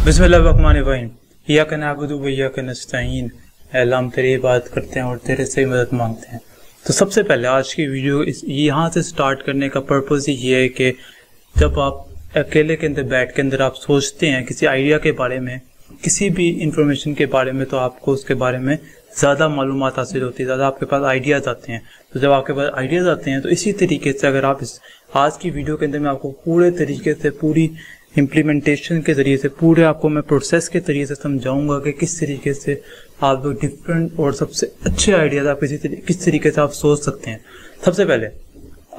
बिस्मिल्लाहिर्रहमानिर्रहीम। इय्याक नअबुदु व इय्याक नस्तईन। अल्लाह हम तेरी इबादत करते हैं और तेरे से मदद मांगते हैं। तो सबसे पहले आज की वीडियो यहाँ से स्टार्ट करने का पर्पज़ ये है कि जब आप अकेले के अंदर बैठ के अंदर आप सोचते हैं किसी आइडिया के बारे में, किसी भी इंफॉर्मेशन के बारे में, तो आपको उसके बारे में ज़्यादा मालूमात हासिल होती है, ज़्यादा आपके पास आइडियाज़ आते हैं। तो जब आपके पास आइडियाज़ आते हैं तो इसी तरीके से अगर आप इस आज की वीडियो के अंदर मैं आपको पूरे तरीके से पूरी इम्प्लीमेंटेशन के ज़रिए से पूरे आपको मैं प्रोसेस के तरीके से समझाऊंगा कि किस तरीके से आप लोग डिफरेंट और सबसे अच्छे आइडियाज़ आप किस तरीके से आप सोच सकते हैं। सबसे पहले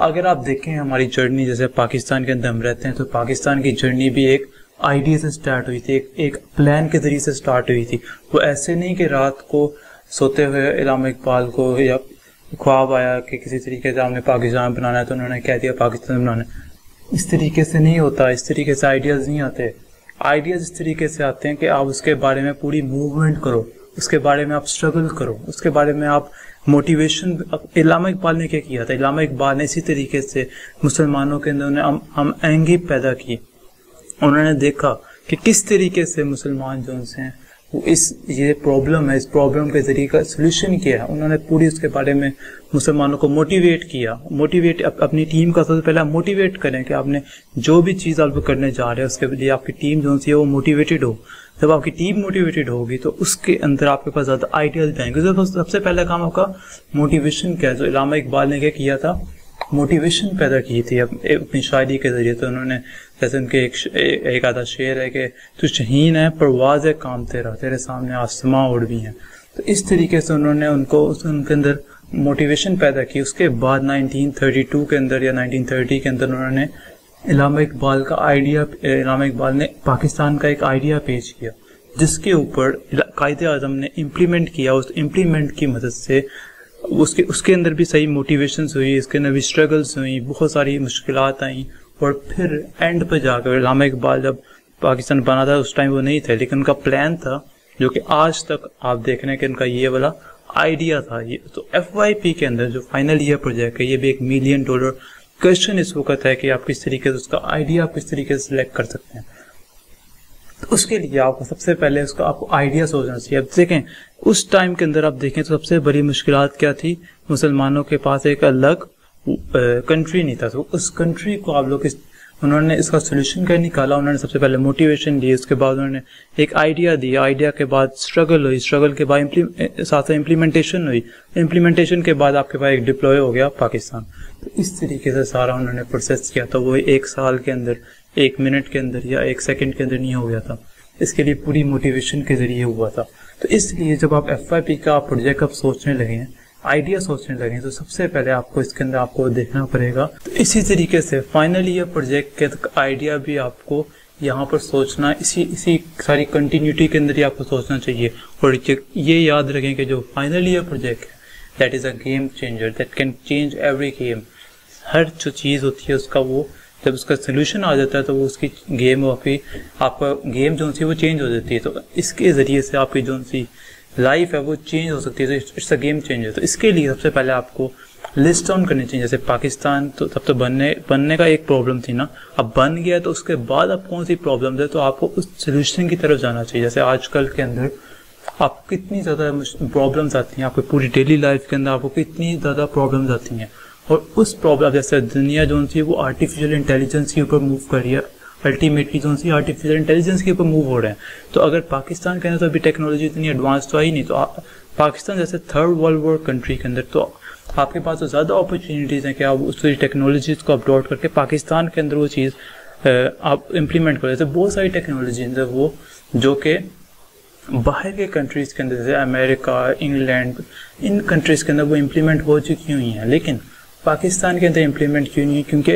अगर आप देखें हमारी जर्नी, जैसे पाकिस्तान के अंदर हम रहते हैं, तो पाकिस्तान की जर्नी भी एक आइडिया से स्टार्ट हुई थी, एक प्लान के ज़रिए से स्टार्ट हुई थी। वो ऐसे नहीं कि रात को सोते हुए इल्हाम इकबाल को या ख्वाब आया कि किसी तरीके से हमने पाकिस्तान बनाना है तो उन्होंने कह दिया पाकिस्तान बनाना है। इस तरीके से नहीं होता, इस तरीके से आइडियाज़ नहीं आते। आइडियाज़ इस तरीके से आते हैं कि आप उसके बारे में पूरी मूवमेंट करो, उसके बारे में आप स्ट्रगल करो, उसके बारे में आप मोटिवेशन। इल्हाम इकबाल ने क्या किया था? इल्हाम इकबाल ने इसी तरीके से मुसलमानों के अंदर हम एंगी पैदा की। उन्होंने देखा कि किस तरीके से मुसलमान जो हैं वो ये प्रॉब्लम है, इस प्रॉब्लम के जरिए का सोल्यूशन किया है। उन्होंने पूरी उसके बारे में मुसलमानों को मोटिवेट किया। अपनी टीम का सबसे पहले मोटिवेट करें कि आपने जो भी चीज़ आप करने जा रहे हैं उसके लिए आपकी टीम जो सी है वो मोटिवेटेड हो। जब आपकी टीम मोटिवेटेड होगी तो उसके अंदर आपके पास ज़्यादा आइडियाज आएंगे। सबसे पहला काम आपका मोटिवेशन क्या है। जो इल्हाम इकबाल ने क्या किया था, मोटिवेशन पैदा की थी अपनी शायरी के जरिए। तो उन्होंने जैसे उनके एक आधा शेर है कि तू शहीन है परवाज़ है काम तेरा, तेरे सामने आसमां उड़ भी हैं। तो इस तरीके से उन्होंने उनके अंदर मोटिवेशन पैदा की। उसके बाद 1932 के अंदर या 1930 के अंदर उन्होंने इल्हाम इकबाल ने पाकिस्तान का एक आइडिया पेश किया, जिसके ऊपर कायदे आज़म ने इम्प्लीमेंट किया। उस इम्प्लीमेंट की मदद से उसके अंदर भी सही मोटिवेशंस हुई, इसके अंदर भी स्ट्रगल्स हुई, बहुत सारी मुश्किलात आई। और फिर एंड पे जाकर इल्हाम इकबाल जब पाकिस्तान बना था उस टाइम वो नहीं थे, लेकिन उनका प्लान था जो कि आज तक आप देख रहे हैं कि उनका ये वाला आइडिया था। ये तो FYP के अंदर जो फाइनल ईयर प्रोजेक्ट है, ये भी $1 मिलियन क्वेश्चन इस वक्त है कि आप किस तरीके से उसका आइडिया आप किस तरीके से सिलेक्ट कर सकते हैं। तो उसके लिए आपको सबसे पहले आपको आइडिया सोचना चाहिए। अब देखें उस टाइम के अंदर आप देखें तो सबसे बड़ी मुश्किलात क्या थी, मुसलमानों के पास एक अलग कंट्री नहीं था। तो उस कंट्री को आप लोग उन्होंने इसका सोल्यूशन क्या निकाला। उन्होंने सबसे पहले मोटिवेशन दी, उसके बाद उन्होंने एक आइडिया दिया, आइडिया के बाद स्ट्रगल हुई, स्ट्रगल के बाद साथ इम्प्लीमेंटेशन हुई, इम्प्लीमेंटेशन के बाद आपके पास एक डिप्लॉय हो गया पाकिस्तान। तो इस तरीके से सारा उन्होंने प्रोसेस किया। तो वो 1 साल के अंदर, 1 मिनट के अंदर या 1 सेकंड के अंदर नहीं हो गया था। इसके लिए पूरी मोटिवेशन के जरिए हुआ था। तो इसलिए जब आप FYP का प्रोजेक्ट आप सोचने लगे हैं, आइडिया सोचने लगे, तो सबसे पहले आपको इसके अंदर आपको देखना पड़ेगा। तो इसी तरीके से फाइनल ईयर प्रोजेक्ट के आइडिया भी आपको यहाँ पर सोचना, इसी सारी कंटिन्यूटी के अंदर ही आपको सोचना चाहिए। और ये याद रखें कि जो फाइनल ईयर प्रोजेक्ट है that is a game changer, that can change every game. हर जो चीज़ होती है उसका वो जब उसका सोल्यूशन आ जाता है तो वो उसकी गेम आपका गेम जो सी वो चेंज हो जाती है। तो इसके ज़रिए से आपकी जो सी लाइफ है वो चेंज हो सकती है। It's a game changer. तो इसके लिए सबसे पहले आपको लिस्ट डाउन करनी चाहिए। जैसे पाकिस्तान तो तब तो बनने का एक प्रॉब्लम थी ना, अब बन गया तो उसके बाद अब कौन सी प्रॉब्लम है, तो आपको उस सोल्यूशन की तरफ जाना चाहिए। जैसे आजकल के अंदर आपको कितनी ज़्यादा प्रॉब्लम्स आती हैं, आपकी पूरी डेली लाइफ के अंदर आपको कितनी ज़्यादा प्रॉब्लम्स आती हैं। और उस प्रॉब्लम जैसे दुनिया जो सी वो आर्टिफिशियल इंटेलिजेंस के ऊपर मूव कर रही है, अल्टीमेटली जो सी आर्टिफिशियल इंटेलिजेंस के ऊपर मूव हो रहे हैं। तो अगर पाकिस्तान के अंदर तो अभी टेक्नोलॉजी इतनी एडवांस तो आई नहीं, तो पाकिस्तान जैसे 3rd वर्ल्ड वॉर कंट्री के अंदर तो आपके पास तो ज़्यादा अपॉर्चुनिटीज़ हैं कि आप उस टेक्नोलॉजीज़ को अपलोड करके पाकिस्तान के अंदर वो चीज़ आप इम्प्लीमेंट करें। जैसे बहुत सारी टेक्नोलॉजी है वो जो कि बाहर के कंट्रीज़ के अंदर जैसे अमेरिका, इंग्लैंड, इन कंट्रीज़ के अंदर वो इम्प्लीमेंट हो चुकी हुई हैं, लेकिन पाकिस्तान के अंदर इम्प्लीमेंट क्यों नहीं है? क्योंकि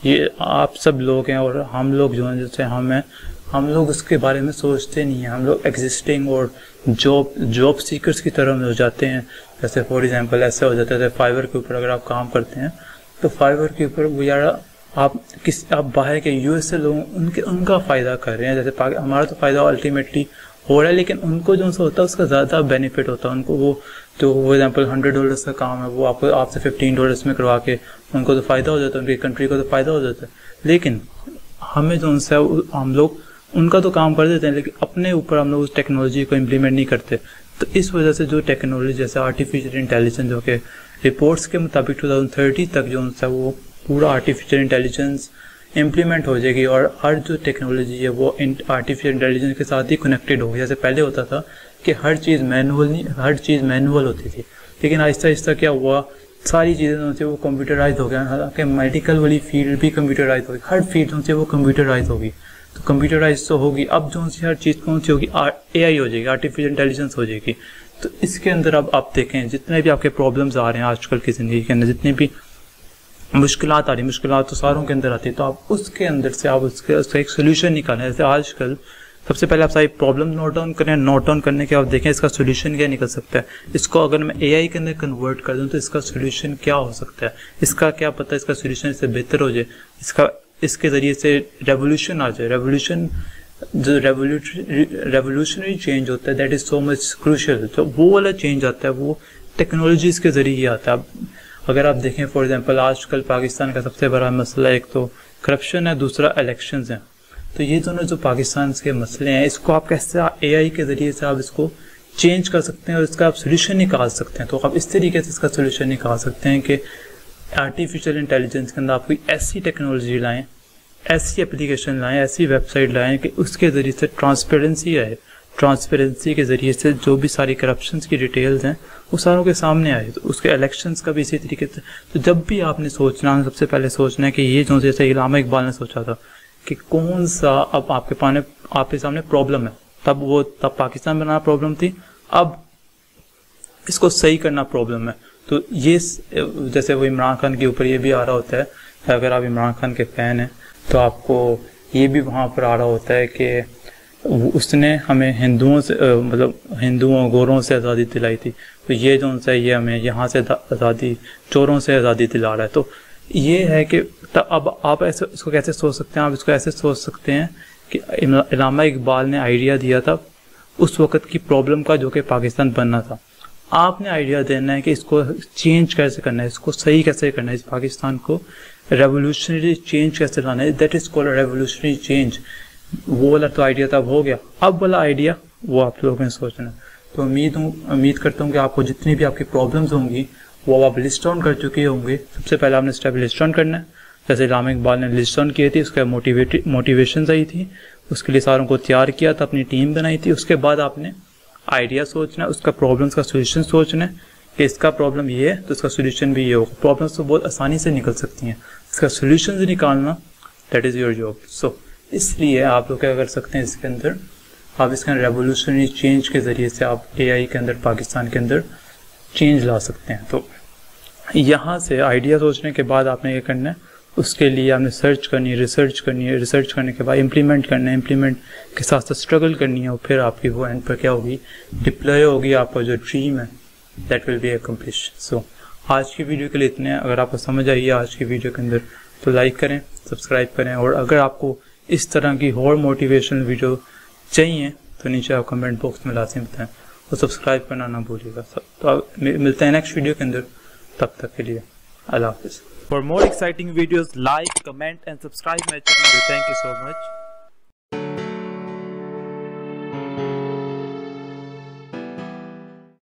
ये आप सब लोग हैं और हम लोग जो हैं जैसे हम लोग उसके बारे में सोचते नहीं हैं। हम लोग एग्जिस्टिंग और जॉब सीकर्स की तरह हो जाते हैं। जैसे फॉर एग्जांपल ऐसे हो जाता है फाइवर के ऊपर अगर आप काम करते हैं तो फाइवर के ऊपर वो यार आप बाहर के USA लोग उनका फ़ायदा कर रहे हैं। जैसे हमारा तो फ़ायदा अल्टीमेटली हो रहा है, लेकिन उनको जो सा होता है उसका ज़्यादा बेनिफिट होता है। उनको वो तो फॉर एग्जाम्पल $100 का काम है वो आपसे $15 में करवा के उनको तो फ़ायदा हो जाता है, उनकी कंट्री को तो फ़ायदा हो जाता है। लेकिन हमें जो उनसे हम लोग उनका तो काम कर देते हैं, लेकिन अपने ऊपर हम लोग उस टेक्नोलॉजी को इम्प्लीमेंट नहीं करते। तो इस वजह से जो टेक्नोलॉजी जैसे आर्टिफिशियल इंटेलिजेंस, जो कि रिपोर्ट्स के मुताबिक 2030 तक जो है वो पूरा आर्टिफिशियल इंटेलिजेंस इम्प्लीमेंट हो जाएगी, और हर जो टेक्नोलॉजी है वो आर्टिफिशियल इंटेलिजेंस के साथ ही कनेक्टेड होगी। जैसे पहले होता था कि हर चीज़ मैनुअल होती थी, लेकिन आहिस्ता आहिस्ता क्या हुआ, सारी चीज़ें जो थी वो कंप्यूटराइज हो गया। हालांकि मेडिकल वाली फील्ड भी कंप्यूटराइज होगी, हर फील्ड जो थी वो कंप्यूटराइज होगी। तो कंप्यूटराइज तो होगी, अब जो सी हर चीज़ कौन सी होगी, AI हो जाएगी, आर्टिफिशियल इंटेलिजेंस हो जाएगी। तो इसके अंदर अब आप देखें जितने भी आपके प्रॉब्लम्स आ रहे हैं आजकल की ज़िंदगी के अंदर, जितनी भी मुश्किलात आ रही, मुश्किलात तो सारों के अंदर आती है, तो आप उसके अंदर से आप उसका एक सोल्यूशन निकालें। जैसे आजकल सबसे पहले आप सारी प्रॉब्लम नोट डाउन करें, नोट डाउन करने के बाद देखें इसका सोल्यूशन क्या निकल सकता है। इसको अगर मैं AI के अंदर कन्वर्ट कर दूं तो इसका सोल्यूशन क्या हो सकता है, इसका क्या पता इसका सोल्यूशन इससे बेहतर हो जाए, इसके ज़रिए से रेवोल्यूशन आ जाए। जो रेवोल्यूशनरी चेंज होता है, that is so much crucial. तो वो वाला चेंज आता है वो टेक्नोलॉजीज के ज़रिए ही आता है। अगर आप देखें फॉर एग्जांपल आजकल पाकिस्तान का सबसे बड़ा मसला एक तो करप्शन है, दूसरा इलेक्शंस हैं। तो ये दोनों जो पाकिस्तान के मसले हैं, इसको आप कैसे AI के ज़रिए से आप इसको चेंज कर सकते हैं और इसका आप सोल्यूशन निकाल सकते हैं। तो आप इस तरीके से इसका सोल्यूशन निकाल सकते हैं कि आर्टिफिशियल इंटेलिजेंस के अंदर आप कोई ऐसी टेक्नोलॉजी लाएँ, ऐसी एप्लीकेशन लाएँ, ऐसी वेबसाइट लाएँ कि उसके ज़रिए से ट्रांसपेरेंसी आए। ट्रांसपेरेंसी के ज़रिए से जो भी सारी करप्शंस की डिटेल्स हैं वो सारों के सामने आए। तो उसके इलेक्शंस का भी इसी तरीके से। तो जब भी आपने सोचना, सबसे पहले सोचना है कि ये जो जैसे इलामा इकबाल ने सोचा था कि कौन सा अब आपके सामने प्रॉब्लम है, तब पाकिस्तान बनाना प्रॉब्लम थी, अब इसको सही करना प्रॉब्लम है। तो ये जैसे वो इमरान खान के ऊपर ये भी आ रहा होता है, अगर आप इमरान खान के फ़ैन हैं तो आपको ये भी वहाँ पर आ रहा होता है कि उसने हमें हिंदुओं से हिंदुओं गोरों से आज़ादी दिलाई थी, तो ये जो है ये हमें यहाँ से आज़ादी, चोरों से आज़ादी दिला रहा है। तो ये है कि अब आप ऐसे इसको कैसे सोच सकते हैं, आप इसको ऐसे सोच सकते हैं कि इलामा इकबाल ने आइडिया दिया था उस वक़्त की प्रॉब्लम का, जो कि पाकिस्तान बनना था। आपने आइडिया देना है कि इसको चेंज कैसे करना है, इसको सही कैसे करना है, इस पाकिस्तान को रेवोल्यूशनरी चेंज कैसे लाना है, that is called revolutionary change. वो वाला तो आइडिया तब हो गया, अब वाला आइडिया वो आप लोगों ने सोचना है। तो उम्मीद करता हूँ कि आपको जितनी भी आपकी प्रॉब्लम्स होंगी वो आप लिस्ट डाउन कर चुके होंगे। सबसे पहले आपने स्टेप लिस्ट डाउन करना है, जैसे इलामा इकबाल ने लिस्ट डाउन की थी, उसके मोटिवेशन आई थी, उसके लिए सारों को तैयार किया था, अपनी टीम बनाई थी। उसके बाद आपने आइडिया सोचना है, उसका प्रॉब्लम्स का सोल्यूशन सोचना है कि इसका प्रॉब्लम ये है तो इसका सोल्यूशन भी ये होगा। प्रॉब्लम्स तो बहुत आसानी से निकल सकती हैं, इसका सोल्यूशन निकालना दैट इज़ योर जॉब। सो इसलिए आप लोग क्या कर सकते हैं, इसके अंदर आप इसके अंदर रेवोल्यूशनरी चेंज के ज़रिए से आप AI के अंदर, पाकिस्तान के अंदर चेंज ला सकते हैं। तो यहाँ से आइडिया सोचने के बाद आपने ये करना है, उसके लिए आपने सर्च करनी है, रिसर्च करनी है, रिसर्च करने के बाद इम्प्लीमेंट करना है, इम्प्लीमेंट के साथ साथ स्ट्रगल करनी है, और फिर आपकी वो एंड पर क्या होगी, डिप्लॉय होगी, आपका जो ड्रीम है दैट विल बी अकम्प्लिश। सो आज की वीडियो के लिए इतने। अगर आपको समझ आई है आज की वीडियो के अंदर तो लाइक करें, सब्सक्राइब करें, और अगर आपको इस तरह की और मोटिवेशनल वीडियो चाहिए तो नीचे आप कमेंट बॉक्स में लाजिम बताएं, और सब्सक्राइब करना ना भूलिएगा। तो आप मिलते हैं नेक्स्ट वीडियो के अंदर, तब तक के लिए अल्लाह हाफिज़। For more exciting videos, like, comment and subscribe my channel. Thank you so much.